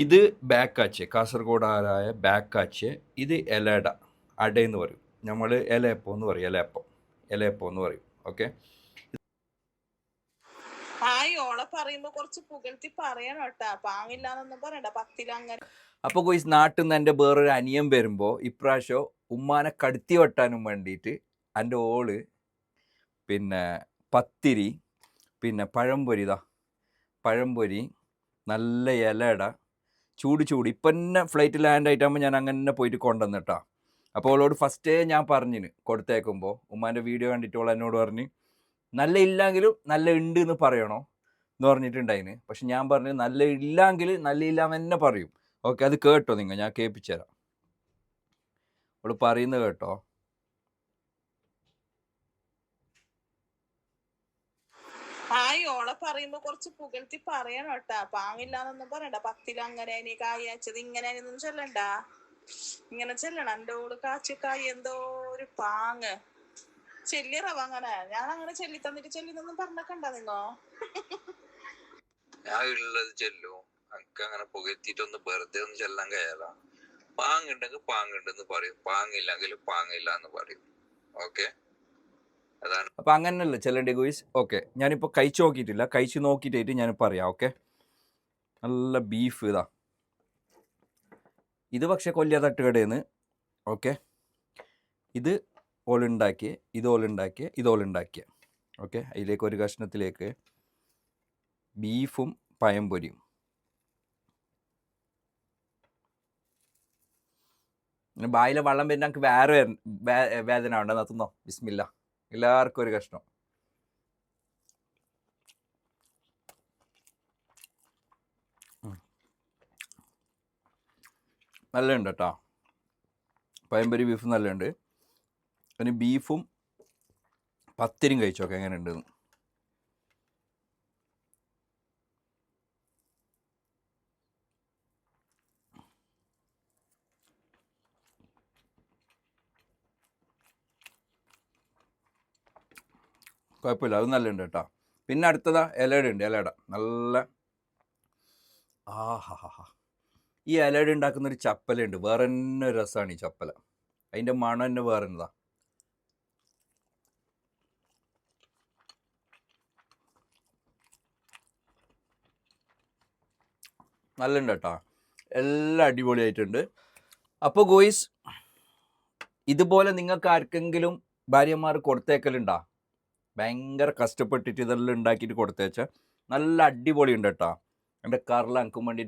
ഇത് ബാക്കാച്ച്, കാസർഗോഡാരായ ബാക്കാച്ച്. ഇത് ഇലട, അടയെന്ന് പറയും. നമ്മൾ ഇലയപ്പം എന്ന് പറയും, ഇലയപ്പം എന്ന് പറയും. ഓക്കെ. അപ്പോൾ കോയ്സ് നാട്ടിൽ നിന്ന് എൻ്റെ വേറൊരു അനിയൻ വരുമ്പോൾ ഇപ്രാവശ്യം ഉമ്മാനെ കടത്തി വെട്ടാനും വേണ്ടിയിട്ട് എൻ്റെ ഓള് പിന്നെ പത്തിരി, പിന്നെ പഴംപൊരി, നല്ല ഇലട, ചൂട് ഇപ്പം തന്നെ ഫ്ലൈറ്റ് ലാൻഡ് ആയിട്ടാകുമ്പോൾ ഞാൻ അങ്ങനെ പോയിട്ട് കൊണ്ടുവന്നിട്ടാ. അപ്പോൾ അവളോട് ഫസ്റ്റേ ഞാൻ പറഞ്ഞിന് കൊടുത്തേക്കുമ്പോൾ, ഉമ്മാൻ്റെ വീഡിയോ കണ്ടിട്ട് അവൾ എന്നോട് പറഞ്ഞ് നല്ല ഇല്ലെങ്കിലും നല്ല ഉണ്ട് എന്ന് പറയണോ എന്ന് പറഞ്ഞിട്ടുണ്ടായിന്. പക്ഷെ ഞാൻ പറഞ്ഞു നല്ല ഇല്ലെങ്കിൽ നല്ല ഇല്ലാന്ന് തന്നെ പറയും. ഓക്കെ, അത് കേട്ടോ നിങ്ങൾ, ഞാൻ കേൾപ്പിച്ചു തരാം. അവൾ പറയുന്നത് കേട്ടോ. ഓളെ പറയുമ്പോ കുറച്ച് പുകഴ്ത്തി പറയണം കേട്ടാ. പാങ്ങില്ലാന്നൊന്നും പറയണ്ട. പത്തില് അങ്ങനെ കായ അയച്ചത് ഇങ്ങനെയൊന്നും ചെല്ലണ്ട. ഇങ്ങനെ ചെല്ലണം. എൻ്റെ ഓള് കാച്ചക്കായി എന്തോ ഒരു പാങ്ങ് ചെല്ലിറവ. അങ്ങനെ ഞാൻ അങ്ങനെ ചെല്ലി തന്നിട്ട് ചെല്ലിന്നൊന്നും പറഞ്ഞക്കണ്ട നിങ്ങോ. ഞാൻ ഉള്ളത് ചെല്ലു. എനിക്ക് അങ്ങനെ പുകഴ്ത്തിട്ടൊന്ന് വെറുതെ ഒന്ന് ചെല്ലാൻ കഴിയാല. പാങ്ങുണ്ടെങ്കിൽ പാങ്ങുണ്ടെന്ന് പറയും, പാങ്ങില്ലെങ്കിൽ പാങ്ങില്ല എന്ന് പറയും. ഓക്കെ, അതാണ്. അപ്പം അങ്ങനെയല്ല ചെല്ലണ്ടേ ഗോയ്സ്. ഓക്കെ, ഞാനിപ്പോൾ കഴിച്ചു നോക്കിയിട്ടില്ല, കഴിച്ചു നോക്കിയിട്ടായിട്ട് ഞാൻ പറയാം. ഓക്കെ, നല്ല ബീഫ് ഇതാ. ഇത് പക്ഷേ കൊല്ലിയ തട്ടുകടയെന്ന്. ഓക്കെ, ഇത് ഓളുണ്ടാക്കിയ. ഓക്കെ, അതിലേക്ക് ഒരു കഷ്ണത്തിലേക്ക് ബീഫും പഴംപൊരിയും. പിന്നെ ബായിലെ വെള്ളം വരുന്ന നമുക്ക് വേറെ വേദന ഉണ്ടെന്ന് തിന്നോ. ബിസ്മില്ല. എല്ലാവർക്കും ഒരു കഷ്ണം. നല്ലുണ്ട് കേട്ടോ, പഴംപൊരി ബീഫും നല്ലുണ്ട്. പിന്നെ ബീഫും പത്തിരിയും കഴിച്ചോക്കെ എങ്ങനെ ഉണ്ടെന്ന്. കുഴപ്പമില്ല, അത് നല്ലുണ്ട് കേട്ടോ. പിന്നെ അടുത്തതാ ഇലട നല്ല. ആഹാ, ഈ ഇലട ഉണ്ടാക്കുന്നൊരു ചപ്പലുണ്ട്, വേറെ തന്നെ ഒരു രസമാണ് ഈ ചപ്പല. അതിൻ്റെ മണം തന്നെ വേറെ എന്നതാ. നല്ലുണ്ട് കേട്ടോ, എല്ലാം അടിപൊളിയായിട്ടുണ്ട്. അപ്പോൾ ഗോയ്സ്, ഇതുപോലെ നിങ്ങൾക്ക് ആർക്കെങ്കിലും ഭാര്യമാർ കൊടുത്തേക്കലുണ്ടാ? ഭയങ്കര കഷ്ടപ്പെട്ടിട്ട് ഇതെല്ലാം ഉണ്ടാക്കിയിട്ട് കൊടുത്തേച്ചാൽ നല്ല അടിപൊളി ഉണ്ട് കേട്ടോ. എൻ്റെ കറിൽ എനിക്കും വേണ്ടിയിട്ട്